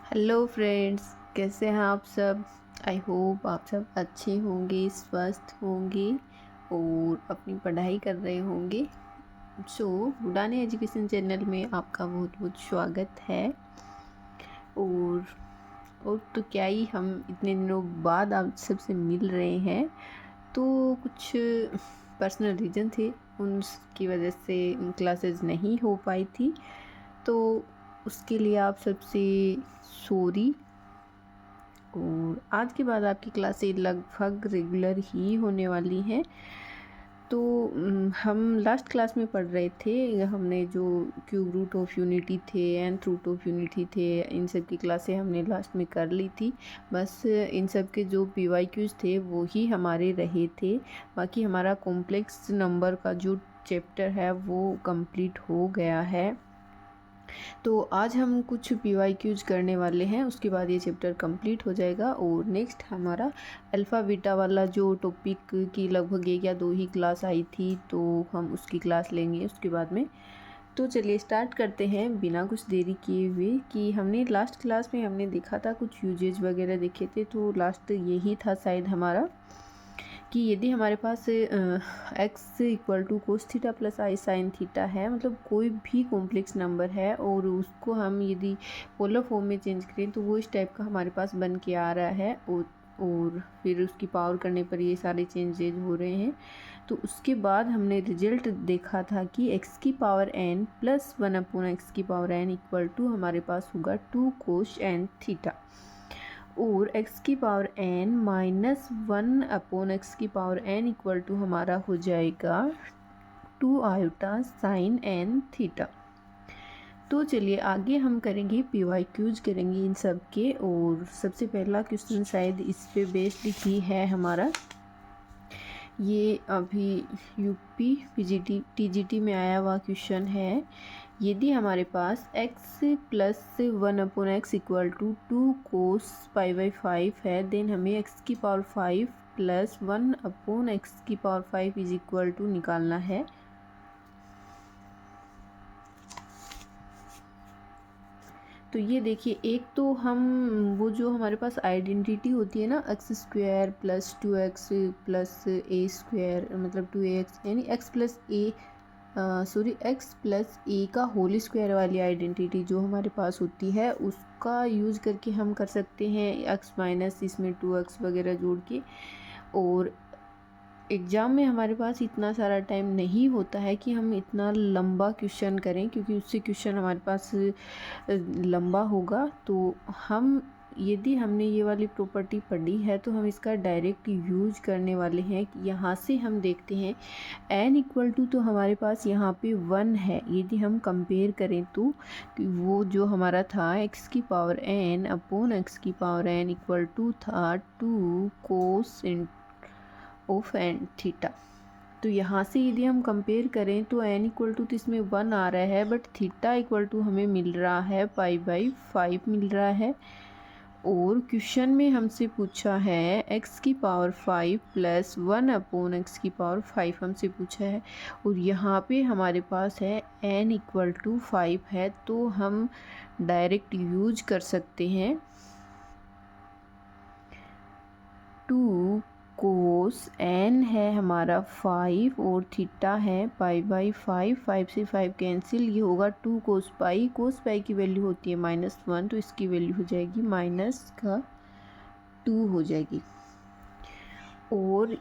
Hello friends, कैसे हैं आप सब। आई होप आप सब अच्छे होंगे, स्वस्थ होंगे और अपनी पढ़ाई कर रहे होंगे। सो उड़ान एजुकेशन चैनल में आपका बहुत बहुत स्वागत है। और तो क्या ही, हम इतने दिनों बाद आप सबसे मिल रहे हैं। तो कुछ पर्सनल रीज़न थे, उनकी वजह से क्लासेस नहीं हो पाई थी, तो उसके लिए आप सबसे सॉरी। और आज के बाद आपकी क्लासें लगभग रेगुलर ही होने वाली हैं। तो हम लास्ट क्लास में पढ़ रहे थे, हमने जो क्यूब रूट ऑफ यूनिटी थे, nth रूट ऑफ यूनिटी थे, इन सब की क्लासें हमने लास्ट में कर ली थी। बस इन सब के जो PYQs थे वो ही हमारे रहे थे। बाकी हमारा कॉम्प्लेक्स नंबर का जो चैप्टर है वो कंप्लीट हो गया है। तो आज हम कुछ PYQs करने वाले हैं, उसके बाद ये चैप्टर कंप्लीट हो जाएगा। और नेक्स्ट हमारा अल्फ़ा बीटा वाला जो टॉपिक की लगभग 1 या 2 ही क्लास आई थी, तो हम उसकी क्लास लेंगे उसके बाद में। तो चलिए स्टार्ट करते हैं बिना कुछ देरी किए हुए। कि हमने लास्ट क्लास में हमने देखा था, कुछ यूजेज वगैरह देखे थे। तो लास्ट यही था शायद हमारा, कि यदि हमारे पास x equal to cos theta plus i sine theta है, मतलब कोई भी कॉम्प्लेक्स नंबर है और उसको हम यदि पोलर फॉर्म में चेंज करें तो वो इस टाइप का हमारे पास बन के आ रहा है। और फिर उसकी पावर करने पर ये सारे चेंजेज हो रहे हैं। तो उसके बाद हमने रिजल्ट देखा था कि x की पावर n प्लस 1/x की पावर n इक्वल टू हमारे पास होगा 2 कोस n थीटा। और x की पावर n माइनस 1/x की पावर n इक्वल टू हमारा हो जाएगा 2 आयोटा साइन n थीटा। तो चलिए आगे हम करेंगे PYQs करेंगे इन सब के। और सबसे पहला क्वेश्चन शायद इस पे बेस्ड ही है हमारा। ये अभी UP PGT TGT में आया हुआ क्वेश्चन है। यदि हमारे पास x plus 1/x equal to 2 cos π/5 है, देन हमें x की पावर 5 प्लस 1/x की पावर 5 इज इक्वल टू निकालना है। तो ये देखिए, एक तो हम वो जो हमारे पास आइडेंटिटी होती है ना, x² plus 2x plus a², मतलब 2ax, यानी x प्लस a का होल स्क्वायर वाली आइडेंटिटी जो हमारे पास होती है, उसका यूज़ करके हम कर सकते हैं x माइनस इसमें 2x वगैरह जोड़ के। और एग्ज़ाम में हमारे पास इतना सारा टाइम नहीं होता है कि हम इतना लंबा क्वेश्चन करें, क्योंकि उससे क्वेश्चन हमारे पास लंबा होगा। तो हम यदि हमने ये वाली प्रॉपर्टी पढ़ी है तो हम इसका डायरेक्ट यूज करने वाले हैं। कि यहाँ से हम देखते हैं n इक्वल टू, तो हमारे पास यहाँ पे 1 है। यदि हम कंपेयर करें तो वो जो हमारा था x की पावर n अपॉन x की पावर n इक्वल टू था 2 कोस ऑफ n थीटा। तो यहाँ से यदि हम कंपेयर करें तो n इक्वल टू तो इसमें 1 आ रहा है, बट थीटा इक्वल टू हमें मिल रहा है π/5 मिल रहा है। और क्वेश्चन में हमसे पूछा है x की पावर 5 प्लस 1/x की पावर 5 हमसे पूछा है। और यहाँ पे हमारे पास है n इक्वल टू 5 है, तो हम डायरेक्ट यूज कर सकते हैं 2 कोस n है हमारा 5 और थीटा है π/5। 5 से 5 कैंसिल, ये होगा 2 कोस पाई। कोस पाई की वैल्यू होती है -1, तो इसकी वैल्यू हो जाएगी -2 हो जाएगी। और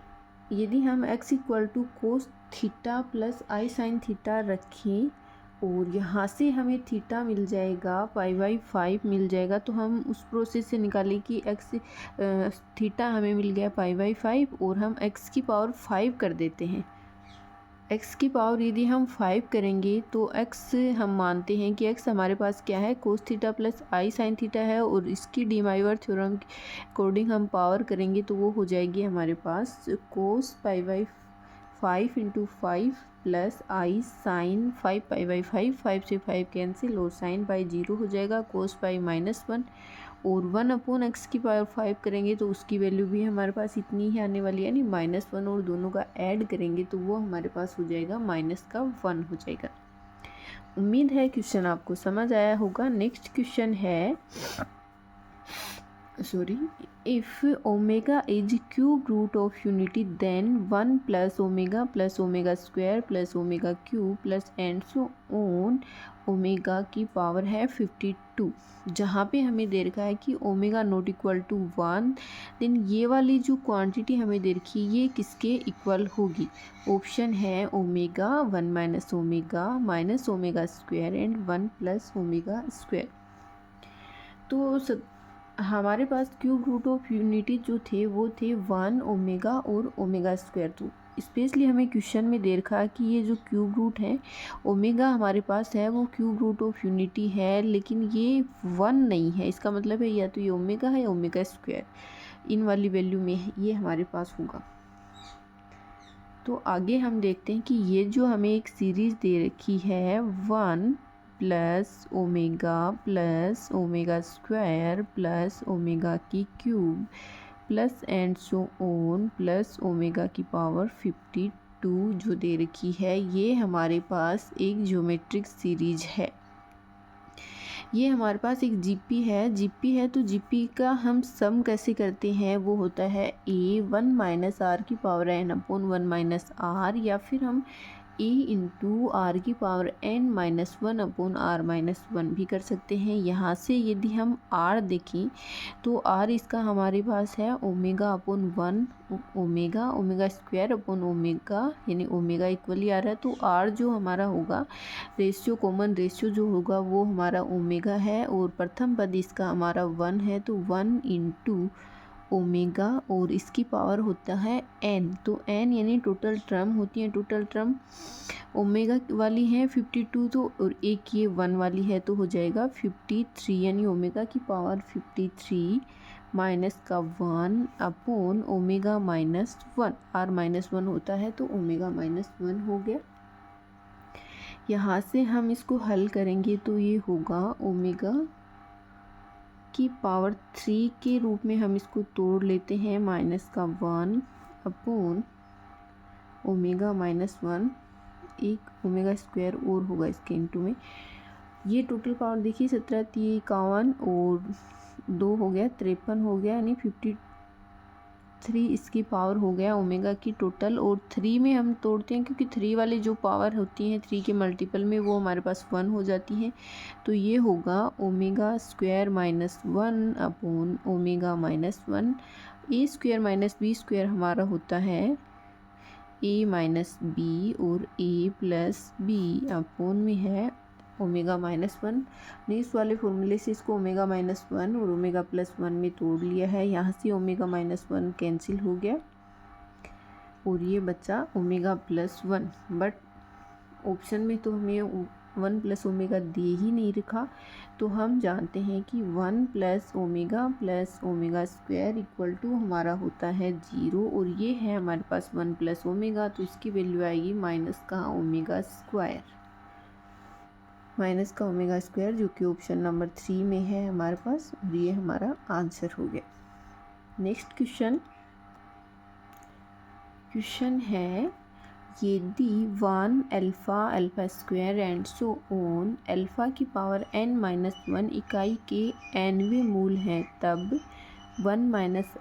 यदि हम x equal to cos theta plus i sine theta रखें और यहाँ से हमें थीटा मिल जाएगा π/5 मिल जाएगा, तो हम उस प्रोसेस से निकालें कि x थीटा हमें मिल गया π/5 और हम x की पावर 5 कर देते हैं। x की पावर यदि हम 5 करेंगे तो x हम मानते हैं कि x हमारे पास क्या है, कोस theta plus i sine theta है। और इसकी डी माइवर थ्योरम के अकॉर्डिंग हम पावर करेंगे तो वो हो जाएगी हमारे पास कोस π/5 इंटू 5 प्लस आई साइन 5 π/5। 5 से 5 कैंसिल और साइन बाई 0 हो जाएगा, कोस पाई -1। और 1/x की पावर 5 करेंगे तो उसकी वैल्यू भी हमारे पास इतनी ही आने वाली है, यानी -1, और दोनों का ऐड करेंगे तो वो हमारे पास हो जाएगा -1 हो जाएगा। उम्मीद है क्वेश्चन आपको समझ आया होगा। नेक्स्ट क्वेश्चन है sorry, if omega is cube root of unity, then 1 plus omega square plus omega cube plus and so on omega की पावर है 52। जहाँ पे हमें दे रखा है कि omega not equal to 1, then ये वाली जो क्वांटिटी हमें दे रखी है ये किसके इक्वल होगी? ऑप्शन है omega 1 minus omega square and 1 plus omega square. तो हमारे पास क्यूब रूट ऑफ यूनिटी जो थे वो थे 1 ओमेगा और ओमेगा स्क्वायर। तो स्पेशली हमें क्वेश्चन में दे रखा कि ये जो क्यूब रूट है ओमेगा हमारे पास है वो क्यूब रूट ऑफ यूनिटी है, लेकिन ये 1 नहीं है। इसका मतलब है या तो ये ओमेगा है या ओमेगा स्क्वायर, इन वाली वैल्यू में ये हमारे पास होगा। तो आगे हम देखते हैं कि ये जो हमें एक सीरीज़ दे रखी है 1 plus omega square plus omega की cube plus and so on plus omega की पावर 52 जो दे रखी है, ये हमारे पास एक ज्योमेट्रिक सीरीज है। ये हमारे पास एक जीपी है तो जीपी का हम सम कैसे करते हैं? वो होता है ए 1 माइनस आर की power n upon 1 minus r, या फिर हम ए इंटू आर की power n minus 1 upon r minus 1 भी कर सकते हैं। यहाँ से यदि हम आर देखें तो आर इसका हमारे पास है omega upon 1 omega square upon omega, यानी ओमेगा इक्वली आ रहा है। तो आर जो हमारा होगा रेशियो, कॉमन रेशियो जो होगा वो हमारा ओमेगा है, और प्रथम पद इसका हमारा 1 है तो 1 इंटू ओमेगा और इसकी पावर होता है एन। तो एन यानी टोटल टर्म होती है, टोटल टर्म ओमेगा वाली है 52 तो, और एक ये 1 वाली है तो हो जाएगा 53, यानी ओमेगा की पावर 53 माइनस का 1 upon omega minus 1, r minus 1 होता है तो ओमेगा माइनस 1 हो गया। यहाँ से हम इसको हल करेंगे तो ये होगा ओमेगा की पावर 3 के रूप में हम इसको तोड़ लेते हैं, माइनस का 1 अपॉन ओमेगा माइनस 1, एक ओमेगा स्क्वायर और होगा इसके इंटू में। ये टोटल पावर देखिए 17 3 51 और 2 हो गया 53 हो गया, यानी 53 इसकी पावर हो गया ओमेगा की टोटल। और 3 में हम तोड़ते हैं क्योंकि 3 वाली जो पावर होती हैं 3 के मल्टीपल में वो हमारे पास 1 हो जाती है। तो ये होगा omega square minus 1 upon omega minus 1। ए स्क्वायर माइनस बी स्क्वायर हमारा होता है ए माइनस बी और ए प्लस बी अपॉन में है ओमेगा माइनस 1 ने इस वाले फॉर्मूले से इसको ओमेगा माइनस 1 और ओमेगा प्लस 1 में तोड़ लिया है। यहाँ से ओमेगा माइनस 1 कैंसिल हो गया और ये बचा ओमेगा प्लस 1। बट ऑप्शन में तो हमें 1 प्लस ओमेगा दे ही नहीं रखा, तो हम जानते हैं कि 1 plus omega square equal to हमारा होता है 0, और ये है हमारे पास 1 प्लस ओमेगा, तो इसकी वैल्यू आएगी माइनस का ओमेगा स्क्वायर, जो कि ऑप्शन नंबर 3 में है हमारे पास, और ये हमारा आंसर हो गया। नेक्स्ट क्वेश्चन है यदि 1 alpha square and so on alpha की पावर n माइनस 1 इकाई के nवें मूल हैं, तब 1 minus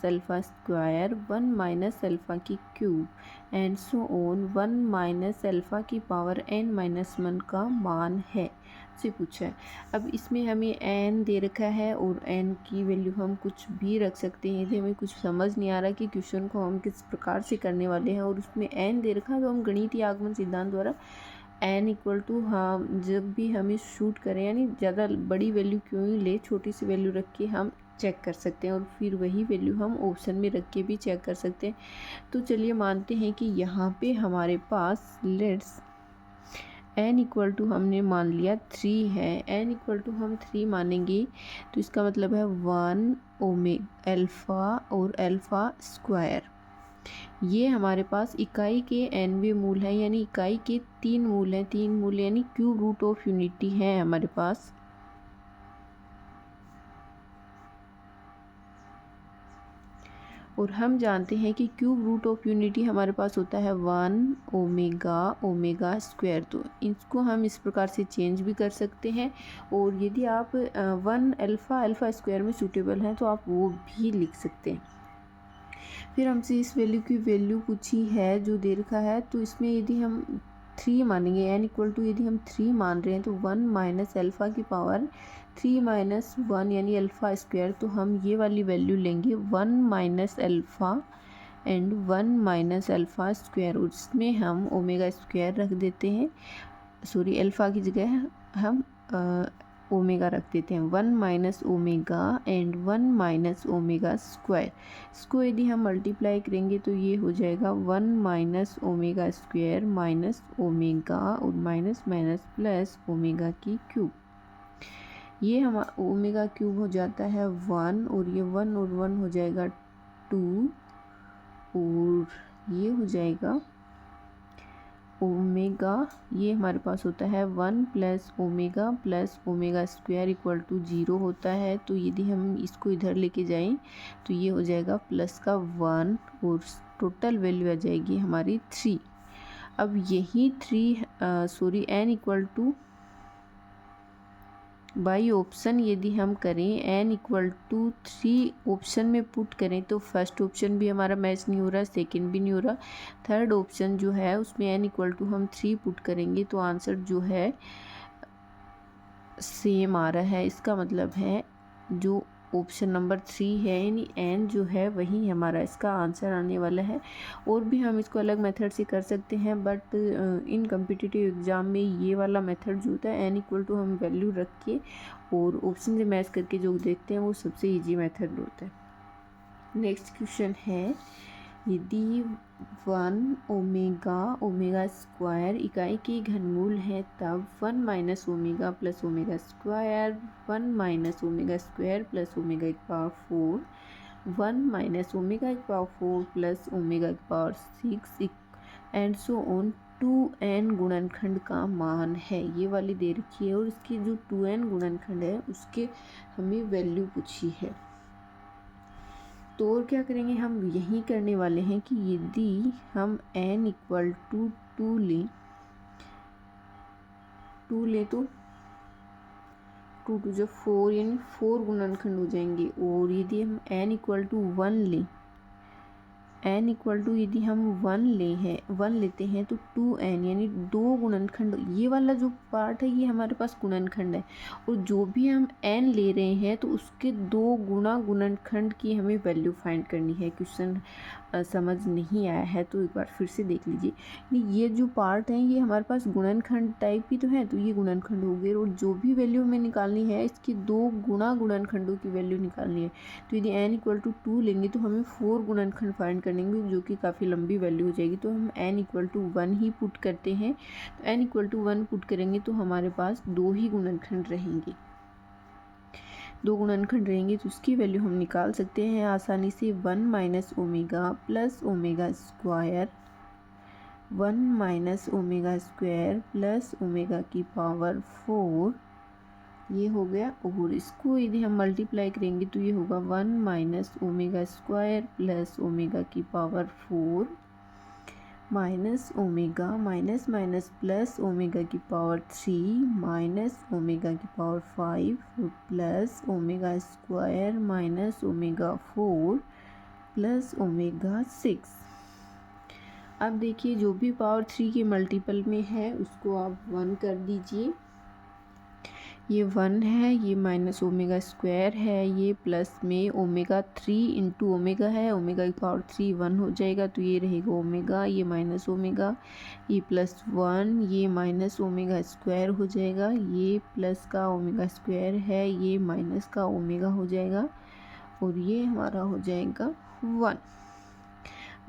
alpha square 1 minus alpha की cube and so on 1 minus alpha की पावर n माइनस 1 का मान है से पूछा है। अब इसमें हमें n दे रखा है और n की वैल्यू हम कुछ भी रख सकते हैं। यदि हमें कुछ समझ नहीं आ रहा कि क्वेश्चन को हम किस प्रकार से करने वाले हैं और उसमें n दे रखा है, तो हम गणितीय आगमन सिद्धांत द्वारा n इक्वल टू हम जब भी हमें शूट करें, यानी ज़्यादा बड़ी वैल्यू क्यों ही ले, छोटी सी वैल्यू रख के हम चेक कर सकते हैं, और फिर वही वैल्यू हम ऑप्शन में रख के भी चेक कर सकते हैं। तो चलिए मानते हैं कि यहाँ पे हमारे पास लेट्स n इक्वल टू हमने मान लिया 3 है, n इक्वल टू हम 3 मानेंगे तो इसका मतलब है 1 ओमेगा अल्फ़ा और अल्फ़ा स्क्वायर। ये हमारे पास इकाई के nवें मूल हैं, यानी इकाई के 3 मूल हैं, 3 मूल यानी क्यूब रूट ऑफ यूनिटी है हमारे पास। और हम जानते हैं कि क्यूब रूट ऑफ यूनिटी हमारे पास होता है 1 ओमेगा ओमेगा स्क्वायर। तो इसको हम इस प्रकार से चेंज भी कर सकते हैं, और यदि आप 1 अल्फ़ा अल्फ़ा स्क्वायर में सूटेबल हैं तो आप वो भी लिख सकते हैं। फिर हमसे इस वैल्यू की वैल्यू पूछी है जो दे रखा है, तो इसमें यदि हम 3 मानेंगे, n इक्वल टू यदि हम 3 मान रहे हैं तो 1 माइनस अल्फ़ा की पावर 3 माइनस 1 यानी अल्फ़ा स्क्वायर। तो हम ये वाली वैल्यू लेंगे 1 minus alpha and 1 minus alpha square, उसमें हम ओमेगा स्क्वायर रख देते हैं, सॉरी अल्फ़ा की जगह हम ओमेगा रख देते हैं। 1 minus omega and 1 minus omega square, इसको यदि हम मल्टीप्लाई करेंगे तो ये हो जाएगा 1 minus omega square minus omega और माइनस माइनस प्लस ओमेगा की क्यूब। ये हम ओमेगा क्यूब हो जाता है 1, और ये 1 और 1 हो जाएगा 2, और ये हो जाएगा ओमेगा, ये हमारे पास होता है 1 plus omega square equal to 0 होता है। तो यदि हम इसको इधर लेके जाएं तो ये हो जाएगा प्लस का 1, और टोटल वैल्यू आ जाएगी हमारी 3। अब यही 3 sorry n equal two by option यदि हम करें n इक्वल टू 3 ऑप्शन में पुट करें तो फर्स्ट ऑप्शन भी हमारा मैच नहीं हो रहा, सेकंड भी नहीं हो रहा, थर्ड ऑप्शन जो है उसमें n इक्वल टू हम 3 पुट करेंगे तो आंसर जो है सेम आ रहा है। इसका मतलब है जो ऑप्शन नंबर 3 है यानी n जो है वही हमारा इसका आंसर आने वाला है। और भी हम इसको अलग मेथड से कर सकते हैं, बट इन कम्पिटिटिव एग्ज़ाम में ये वाला मेथड जो होता है n इक्वल टू हम वैल्यू रख के और ऑप्शन से मैच करके जो देखते हैं वो सबसे इजी मेथड होता है। नेक्स्ट क्वेश्चन है, यदि 1 ओमेगा ओमेगा स्क्वायर इकाई की घनमूल है तब 1 minus omega plus omega square 1 minus omega square plus omega की पावर 4 1 माइनस ओमेगा की पावर 4 प्लस ओमेगा की power 6 and so on 2n गुणनखंड का मान है। ये वाली दे रखी है और इसकी जो 2n गुणनखंड है उसके हमें वैल्यू पूछी है। तो और क्या करेंगे, हम यही करने वाले हैं कि यदि हम n इक्वल टू 2 लें तो 2 2 जो 4 यानी 4 गुणनखंड हो जाएंगे। और यदि हम n इक्वल टू 1 लें, n इक्वल टू यदि हम 1 लेते हैं तो 2n यानी 2 गुणनखंड, ये वाला जो पार्ट है ये हमारे पास गुणनखंड है, और जो भी हम n ले रहे हैं तो उसके 2 गुणा गुणनखंड की हमें वैल्यू फाइंड करनी है। क्वेश्चन समझ नहीं आया है तो एक बार फिर से देख लीजिए। ये जो पार्ट है ये हमारे पास गुणनखंड टाइप की तो है, तो ये गुणनखंड हो गए, और जो भी वैल्यू हमें निकालनी है इसकी 2 गुणा गुणनखंडों की वैल्यू निकालनी है। तो यदि n इक्वल टू 2 लेंगे तो हमें 4 गुणनखंड फाइंड करने जो कि काफ़ी लंबी वैल्यू हो जाएगी। तो हम n इक्वल टू 1 ही पुट करते हैं, तो n इक्वल टू 1 पुट करेंगे तो हमारे पास 2 ही गुणनखंड रहेंगे, 2 गुणनखंड रहेंगे तो उसकी वैल्यू हम निकाल सकते हैं आसानी से। 1 minus omega plus omega square 1 minus omega square plus omega की पावर 4, ये हो गया। और इसको यदि हम मल्टीप्लाई करेंगे तो ये होगा 1 minus omega square plus omega की power 4 minus omega minus minus plus omega की पावर 3 माइनस ओमेगा की power 5 plus omega square minus omega 4 plus omega 6। अब देखिए जो भी पावर 3 के मल्टीपल में है उसको आप 1 कर दीजिए। ये 1 है, ये माइनस ओमेगा स्क्वायर है, ये प्लस में ओमेगा 3 इंटू ओमेगा है, ओमेगा की पावर 3 1 हो जाएगा तो ये रहेगा ओमेगा, ये माइनस ओमेगा, ये प्लस 1, ये माइनस ओमेगा स्क्वायर हो जाएगा, ये प्लस का ओमेगा स्क्वायर है, ये माइनस का ओमेगा हो जाएगा, और ये हमारा हो जाएगा 1।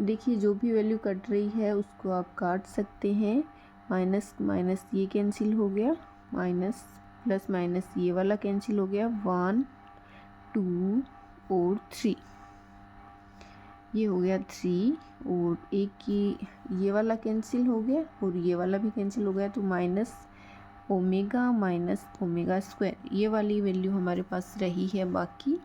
देखिए जो भी वैल्यू कट रही है उसको आप काट सकते हैं, माइनस माइनस ये कैंसिल हो गया, माइनस प्लस माइनस ये वाला कैंसिल हो गया, 1 2 और 3, ये हो गया 3, और एक की ये वाला कैंसिल हो गया और ये वाला भी कैंसिल हो गया, तो माइनस ओमेगा स्क्वायर, ये वाली वैल्यू हमारे पास रही है। बाकी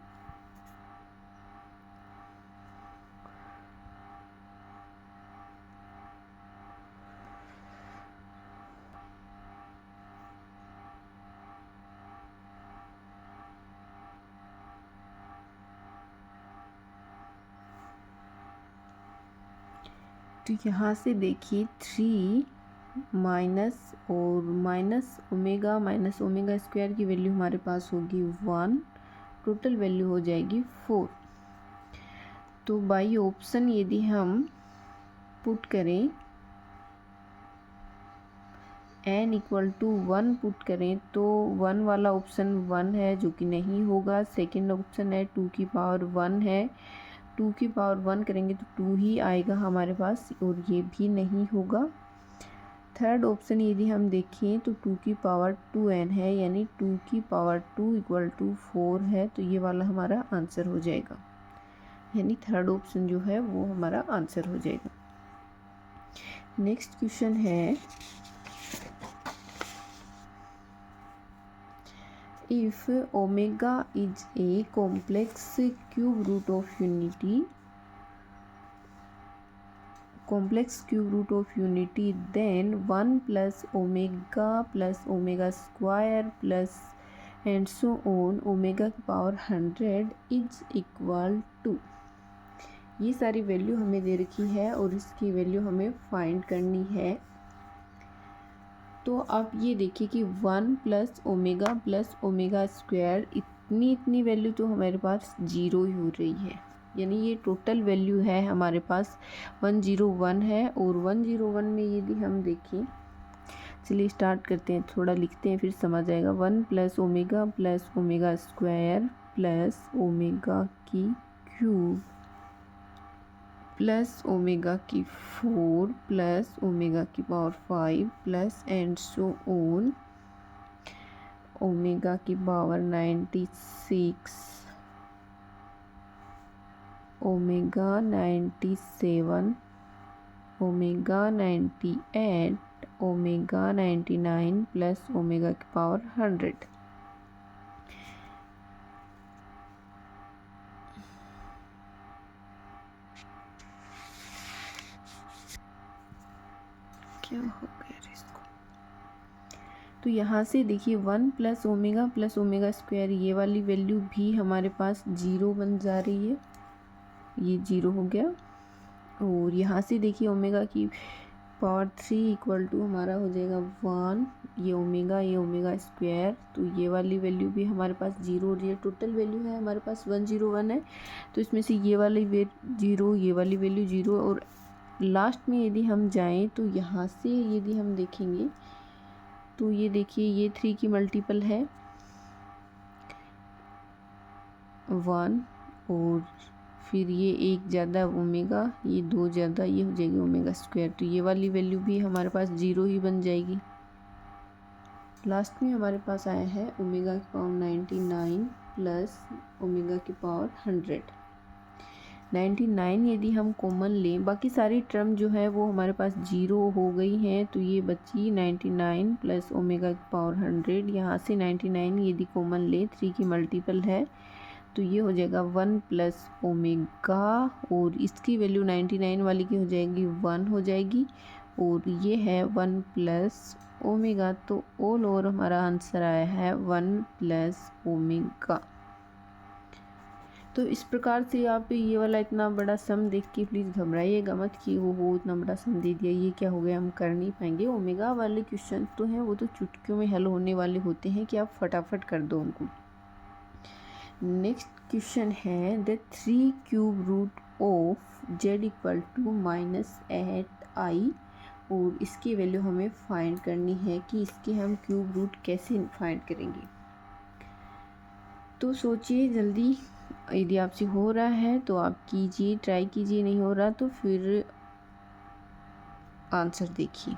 तो यहाँ से देखिए 3 माइनस और माइनस ओमेगा स्क्वायर की वैल्यू हमारे पास होगी 1, टोटल वैल्यू हो जाएगी 4। तो बाई ऑप्शन यदि हम पुट करें n इक्वल टू 1 पुट करें तो 1 वाला ऑप्शन 1 है जो कि नहीं होगा। सेकंड ऑप्शन है 2 की पावर 1 है, 2 की पावर 1 करेंगे तो 2 ही आएगा हमारे पास और ये भी नहीं होगा। थर्ड ऑप्शन यदि हम देखें तो 2 की पावर 2n है, यानी 2 की पावर 2 इक्वल टू 4 है, तो ये वाला हमारा आंसर हो जाएगा, यानी थर्ड ऑप्शन जो है वो हमारा आंसर हो जाएगा। नेक्स्ट क्वेश्चन है, if omega is a complex cube root of unity, then 1 plus omega square plus and so on omega की पावर 100 इज इक्वल टू। ये सारी वैल्यू हमें दे रखी है और इसकी वैल्यू हमें फाइंड करनी है। तो आप ये देखिए कि 1 प्लस ओमेगा स्क्वायर इतनी वैल्यू तो हमारे पास 0 ही हो रही है, यानी ये टोटल वैल्यू है हमारे पास 101 है। और 101 में यदि हम देखें, चलिए स्टार्ट करते हैं, थोड़ा लिखते हैं फिर समझ आएगा। 1 plus omega square plus omega की क्यूब प्लस ओमेगा की 4 प्लस ओमेगा की power 5 plus and so on omega की power 96, omega 97, omega 98, omega 99 plus omega की पावर 100। क्या हो गया इसको? तो यहाँ से देखिए 1 प्लस ओमेगा स्क्वायर, ये वाली वैल्यू भी हमारे पास 0 बन जा रही है, ये 0 हो गया। और यहाँ से देखिए ओमेगा की पावर 3 इक्वल टू हमारा हो जाएगा 1, ये ओमेगा स्क्वायर, तो ये वाली वैल्यू भी हमारे पास 0 हो रही है। टोटल वैल्यू है हमारे पास 101 है, तो इसमें से ये वाली 0, ये वाली वैल्यू 0, और लास्ट में यदि हम जाएं तो यहाँ से यदि हम देखेंगे तो ये देखिए ये 3 की मल्टीपल है 1, और फिर ये 1 ज़्यादा ओमेगा, ये 2 ज़्यादा, ये हो जाएगी ओमेगा स्क्वायर, तो ये वाली वैल्यू भी हमारे पास 0 ही बन जाएगी। लास्ट में हमारे पास आया है ओमेगा की पावर 99 प्लस ओमेगा की पावर 100। 99 यदि हम कॉमन लें, बाकी सारी टर्म जो है वो हमारे पास 0 हो गई हैं, तो ये बची 99 प्लस ओमेगा की पावर 100। यहाँ से 99 यदि कॉमन लें, 3 की मल्टीपल है, तो ये हो जाएगा 1 प्लस ओमेगा, और इसकी वैल्यू 99 वाली की हो जाएगी 1 हो जाएगी, और ये है 1 प्लस ओमेगा, तो ऑल ओवर हमारा आंसर आया है 1 प्लस ओमेगा। तो इस प्रकार से आप ये वाला इतना बड़ा सम देख के प्लीज़ घबराइएगा मत कि वो इतना बड़ा सम दे दिया, ये क्या हो गया, हम कर नहीं पाएंगे। ओमेगा वाले क्वेश्चन तो हैं वो तो चुटकियों में हल होने वाले होते हैं कि आप फटाफट कर दो उनको। नेक्स्ट क्वेश्चन है the 3 cube root of z equal to -8i, और इसकी वैल्यू हमें फाइंड करनी है कि इसके हम क्यूब रूट कैसे फाइंड करेंगे। तो सोचिए जल्दी, यदि आपसे हो रहा है तो आप कीजिए, ट्राई कीजिए, नहीं हो रहा तो फिर आंसर देखिए।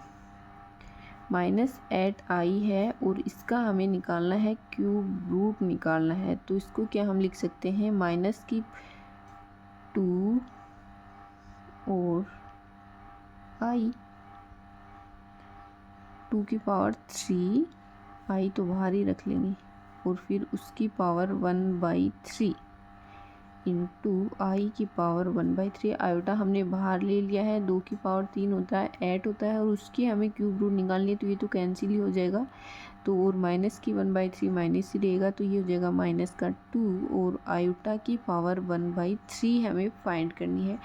-8i है और इसका हमें निकालना है, क्यूब रूट निकालना है, तो इसको क्या हम लिख सकते हैं, माइनस की 2 और i, 2 की पावर 3, i तो बाहर ही रख लेंगे, और फिर उसकी पावर 1/3 इंटू आई की पावर 1/3। आयोटा हमने बाहर ले लिया है, 2 की पावर 3 होता है, 8 होता है, और उसकी हमें क्यूब रूट निकालनी है, तो ये तो कैंसिल ही हो जाएगा, तो और माइनस की 1/3 माइनस ही रहेगा, तो ये हो जाएगा माइनस का 2 और आयोटा की पावर 1/3 हमें फाइंड करनी है।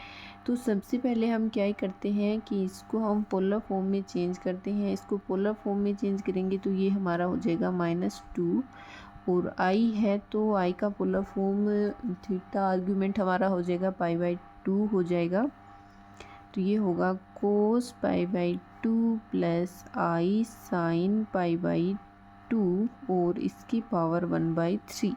तो सबसे पहले हम क्या ही करते हैं कि इसको हम पोलर फॉर्म में चेंज करते हैं। इसको पोलर फॉर्म में चेंज करेंगे तो ये हमारा हो जाएगा -2 और आई है तो आई का पोलर फॉर्म थीटा आर्ग्यूमेंट हमारा हो जाएगा π/2 हो जाएगा। तो ये होगा cos π/2 प्लस आई साइन π/2 और इसकी power 1/3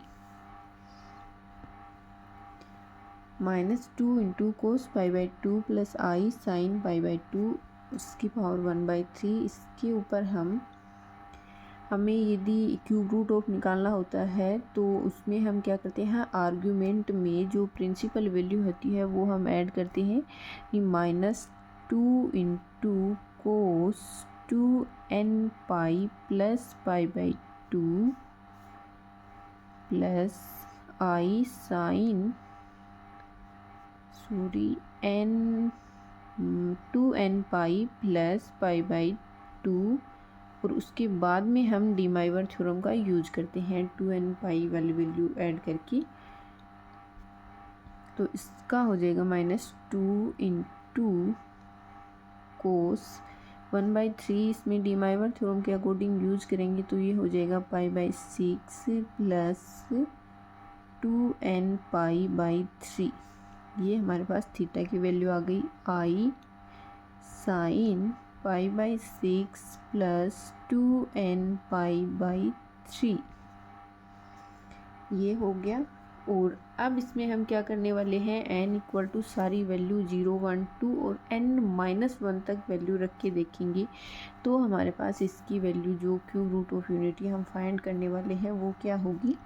-2 into cos π/2 plus i sign π/2 उसकी पावर 1/3। इसके ऊपर हमें यदि क्यूब रूट ऑफ निकालना होता है तो उसमें हम क्या करते हैं, आर्ग्यूमेंट में जो प्रिंसिपल वैल्यू होती है वो हम ऐड करते हैं कि -2 into cos 2n pi plus π/2 plus i sine n 2n pi plus π/2 और उसके बाद में हम डीमाइवर थ्योरम का यूज करते हैं 2n पाई वाली वैल्यू ऐड करके। तो इसका हो जाएगा -2 इंटू कोस 1/3 इसमें डीमाइवर थ्योरम के अकॉर्डिंग यूज करेंगे तो ये हो जाएगा π/6 प्लस 2n π/3। ये हमारे पास थीटा की वैल्यू आ गई आई साइन π/6 प्लस 2n π/3 ये हो गया। और अब इसमें हम क्या करने वाले हैं, n इक्वल टू सारी वैल्यू 0 1 2 और n-1 तक वैल्यू रख के देखेंगे तो हमारे पास इसकी वैल्यू जो क्यूब रूट ऑफ यूनिटी हम फाइंड करने वाले हैं वो क्या होगी।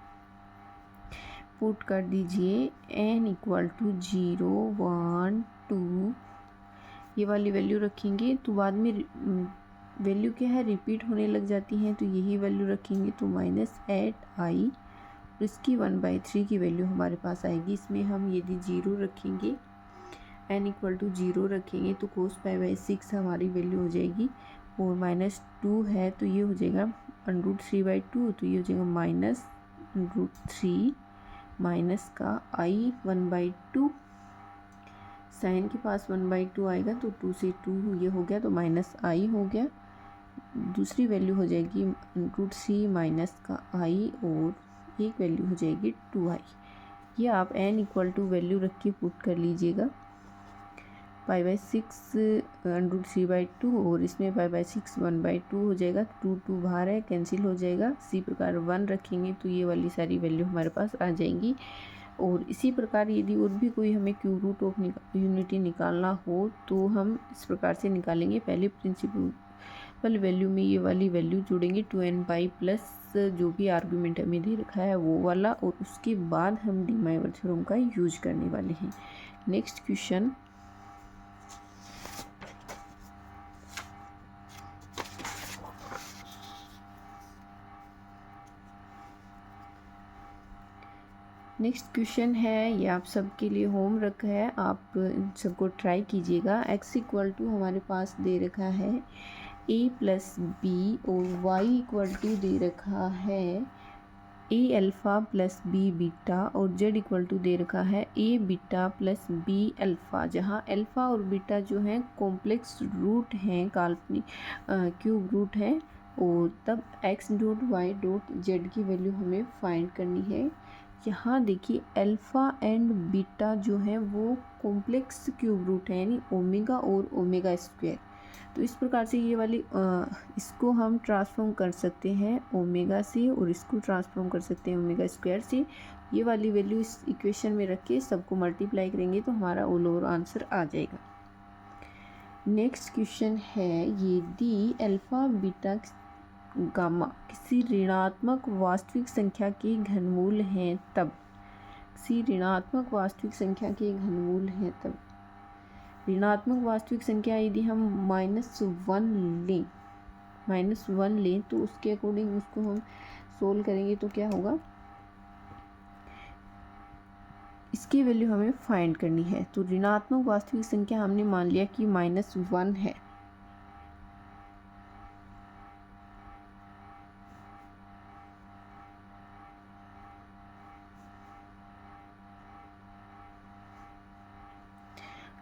पुट कर दीजिए n इक्वल टू 0 1 2 ये वाली वैल्यू रखेंगे तो बाद में वैल्यू क्या है रिपीट होने लग जाती हैं तो यही वैल्यू रखेंगे तो -8i और इसकी 1/3 की वैल्यू हमारे पास आएगी। इसमें हम यदि 0 रखेंगे n इक्वल टू 0 रखेंगे तो cos π/6 हमारी वैल्यू हो जाएगी और -2 है तो ये हो जाएगा √3/2 तो ये हो जाएगा -√3 माइनस का i 1/2 साइन के पास 1/2 आएगा तो 2 से 2 ये हो गया तो -i हो गया। दूसरी वैल्यू हो जाएगी √3 माइनस का i और एक वैल्यू हो जाएगी 2i। ये आप n इक्वल टू वैल्यू रख के पुट कर लीजिएगा π/6 √3/2 और इसमें π/6 1/2 हो जाएगा। 2 बाहर है कैंसिल हो जाएगा। इसी प्रकार 1 रखेंगे तो ये वाली सारी वैल्यू हमारे पास आ जाएंगी। और इसी प्रकार यदि और भी कोई हमें क्यूब रूट ऑफ यूनिटी निकालना हो तो हम इस प्रकार से निकालेंगे। पहले प्रिंसिपल वैल्यू में ये वाली वैल्यू जोड़ेंगे 2n पाई प्लस जो भी आर्गुमेंट हमें दे रखा है वो वाला और उसके बाद हम डीमाइवर थ्योरम का यूज करने वाले हैं। नेक्स्ट क्वेश्चन है, ये आप सबके लिए होमवर्क है, आप इन सबको ट्राई कीजिएगा। x इक्वल टू हमारे पास दे रखा है a प्लस बी और y इक्वल टू दे रखा है a alpha plus b beta और z इक्वल टू दे रखा है a beta plus b alpha, जहाँ अल्फ़ा और बीटा जो हैं कॉम्प्लेक्स रूट हैं, काल्पनिक क्यूब रूट हैं और तब x dot y dot z की वैल्यू हमें फाइंड करनी है। यहाँ देखिए अल्फ़ा एंड बीटा जो है वो कॉम्प्लेक्स क्यूब रूट है यानी ओमेगा और ओमेगा स्क्वायर। तो इस प्रकार से ये वाली इसको हम ट्रांसफॉर्म कर सकते हैं ओमेगा से और इसको ट्रांसफॉर्म कर सकते हैं ओमेगा स्क्वायर से। ये वाली वैल्यू इस इक्वेशन में रख के सबको मल्टीप्लाई करेंगे तो हमारा ऑल ओवर आंसर आ जाएगा। नेक्स्ट क्वेश्चन है, यदि अल्फ़ा बीटा गामा किसी ऋणात्मक वास्तविक संख्या के घनमूल हैं तब किसी ऋणात्मक वास्तविक संख्या के घनमूल हैं तब ऋणात्मक वास्तविक संख्या यदि हम -1 लें तो उसके अकॉर्डिंग उसको हम सोल्व करेंगे तो क्या होगा, इसकी वैल्यू हमें फाइंड करनी है। तो ऋणात्मक वास्तविक संख्या हमने मान लिया कि -1 है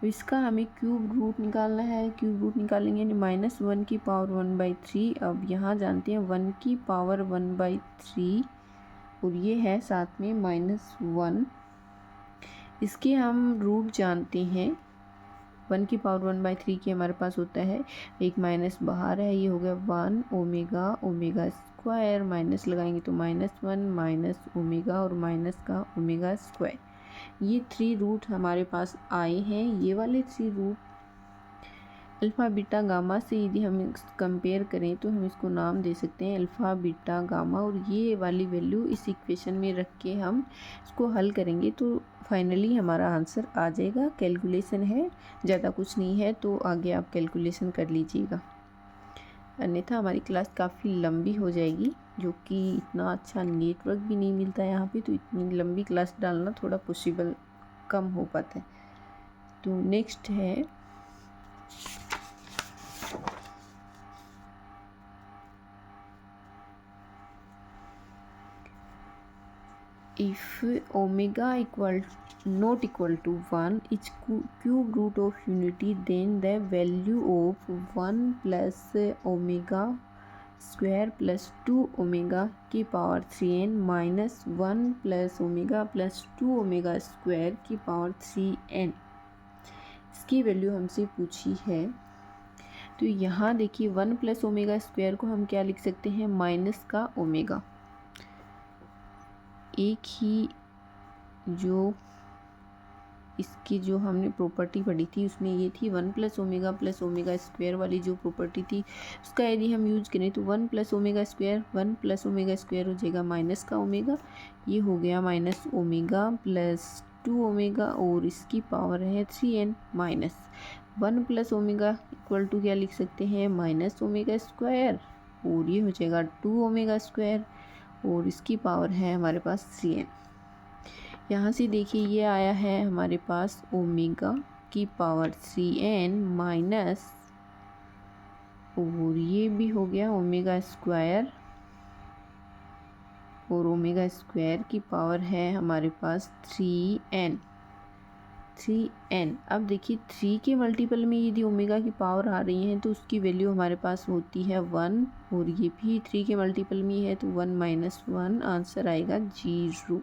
इसका हमें क्यूब रूट निकालना है। क्यूब रूट निकालेंगे यानी -1 की पावर 1/3। अब यहाँ जानते हैं 1 की पावर 1/3 और ये है साथ में -1। इसके हम रूट जानते हैं। 1 की पावर 1/3 की हमारे पास होता है, एक माइनस बाहर है, ये हो गया 1 ओमेगा ओमेगा स्क्वायर, माइनस लगाएंगे तो -1 माइनस ओमेगा और माइनस का ओमेगा स्क्वायर। ये 3 रूट हमारे पास आए हैं। ये वाले 3 रूट अल्फ़ा बीटा गामा से यदि हम कंपेयर करें तो हम इसको नाम दे सकते हैं अल्फ़ा बीटा गामा, और ये वाली वैल्यू इस इक्वेशन में रख के हम इसको हल करेंगे तो फाइनली हमारा आंसर आ जाएगा। कैलकुलेशन है, ज़्यादा कुछ नहीं है, तो आगे आप कैलकुलेशन कर लीजिएगा, अन्यथा हमारी क्लास काफ़ी लंबी हो जाएगी, जो कि इतना अच्छा नेटवर्क भी नहीं मिलता है यहाँ पे, तो इतनी लंबी क्लास डालना थोड़ा पॉसिबल कम हो पाता है। तो नेक्स्ट है if omega not equal to 1 is cube root of unity, then the value of 1 plus omega square plus 2 omega की power 3n minus 1 plus omega plus 2 omega square की पावर 3n, इसकी value हमसे पूछी है। तो यहाँ देखिए 1 प्लस ओमेगा स्क्वायर को हम क्या लिख सकते हैं, माइनस का ओमेगा। एक ही जो इसकी जो हमने प्रॉपर्टी पढ़ी थी उसमें ये थी 1 प्लस ओमेगा स्क्वायर वाली जो प्रॉपर्टी थी, उसका यदि हम यूज करें तो 1 प्लस ओमेगा स्क्वायर हो जाएगा माइनस का ओमेगा, ये हो गया माइनस ओमेगा प्लस 2 ओमेगा और इसकी पावर है 3n minus 1 plus omega equal to क्या लिख सकते हैं, माइनस ओमेगा स्क्वायर, और ये हो जाएगा 2 ओमेगा स्क्वायर और इसकी पावर है हमारे पास 3n। यहाँ से देखिए ये आया है हमारे पास ओमेगा की पावर 3n माइनस, और ये भी हो गया ओमेगा स्क्वायर, और ओमेगा स्क्वायर की पावर है हमारे पास 3n। अब देखिए 3 के मल्टीपल में यदि ओमेगा की पावर आ रही है तो उसकी वैल्यू हमारे पास होती है 1, और ये भी 3 के मल्टीपल में है तो 1 माइनस 1, आंसर आएगा 0।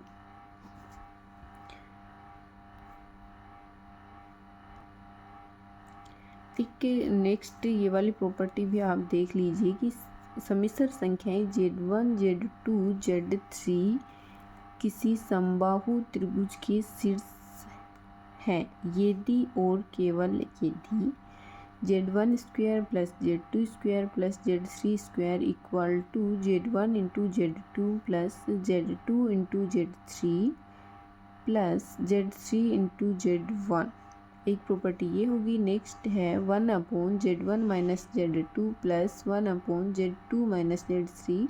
एक नेक्स्ट ये वाली प्रॉपर्टी भी आप देख लीजिए कि समिश्र संख्याएं Z1 Z2 Z3 किसी समबाहु त्रिभुज के शीर्ष हैं यदि और केवल यदि Z1 square plus Z2 square plus Z3 square equal to Z1 into Z2 plus Z2 into Z3 plus Z3 into Z1। एक प्रॉपर्टी ये होगी। नेक्स्ट है 1/Z1 minus Z2 plus 1/Z2 minus Z3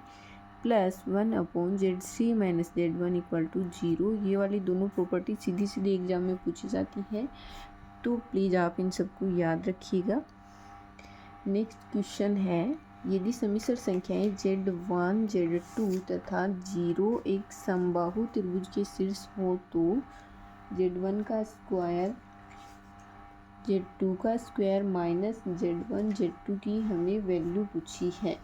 plus 1/Z3 minus Z1 equal to 0। ये वाली दोनों property सीधी सीधी exam में पूछी जाती है, तो प्लीज़ आप इन सबको याद रखिएगा। नेक्स्ट क्वेश्चन है, यदि समिश्र संख्याएं Z1 Z2 तथा 0 एक समबाहु त्रिभुज के शीर्ष हो तो Z1 का स्क्वायर Z2 का स्क्वायर माइनस Z1 Z2 की हमें वैल्यू पूछी है।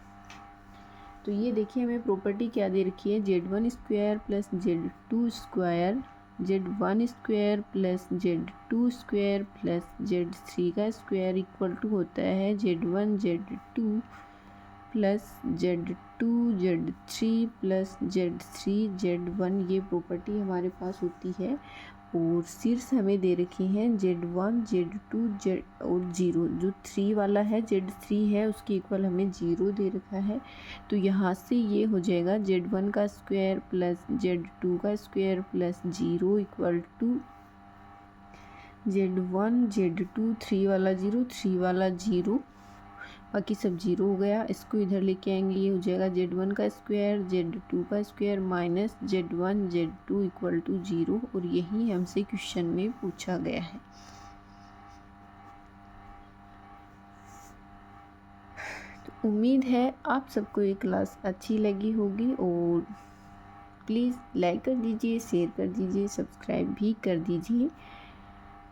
तो ये देखिए हमें प्रॉपर्टी क्या दे रखी है, Z1 square plus Z2 square Z1 square plus Z2 square plus Z3 का स्क्वायर इक्वल टू होता है Z1 Z2 plus Z2 Z3 plus Z3 Z1। ये प्रॉपर्टी हमारे पास होती है, और शीर्ष हमें दे रखे हैं Z1 Z2 Z और 0, जो 3 वाला है Z3 है उसकी इक्वल हमें 0 दे रखा है। तो यहाँ से ये हो जाएगा Z1 का स्क्वायर प्लस Z2 का square plus 0 equal to Z1 Z2 3 वाला 0 3 वाला 0, बाकी सब 0 हो गया। इसको इधर लेके आएंगे, ये हो जाएगा Z1 का स्क्वायर Z2 का square minus Z1 Z2 equal to 0, और यही हमसे क्वेश्चन में पूछा गया है। तो उम्मीद है आप सबको ये क्लास अच्छी लगी होगी, और प्लीज़ लाइक कर दीजिए, शेयर कर दीजिए, सब्सक्राइब भी कर दीजिए।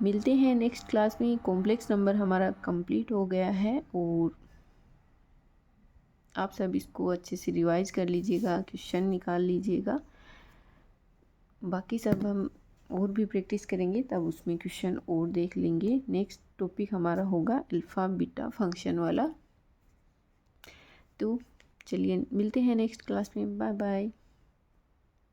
मिलते हैं नेक्स्ट क्लास में। कॉम्प्लेक्स नंबर हमारा कंप्लीट हो गया है और आप सब इसको अच्छे से रिवाइज कर लीजिएगा, क्वेश्चन निकाल लीजिएगा। बाकी सब हम और भी प्रैक्टिस करेंगे, तब उसमें क्वेश्चन और देख लेंगे। नेक्स्ट टॉपिक हमारा होगा अल्फ़ा बीटा फंक्शन वाला। तो चलिए मिलते हैं नेक्स्ट क्लास में। Bye bye.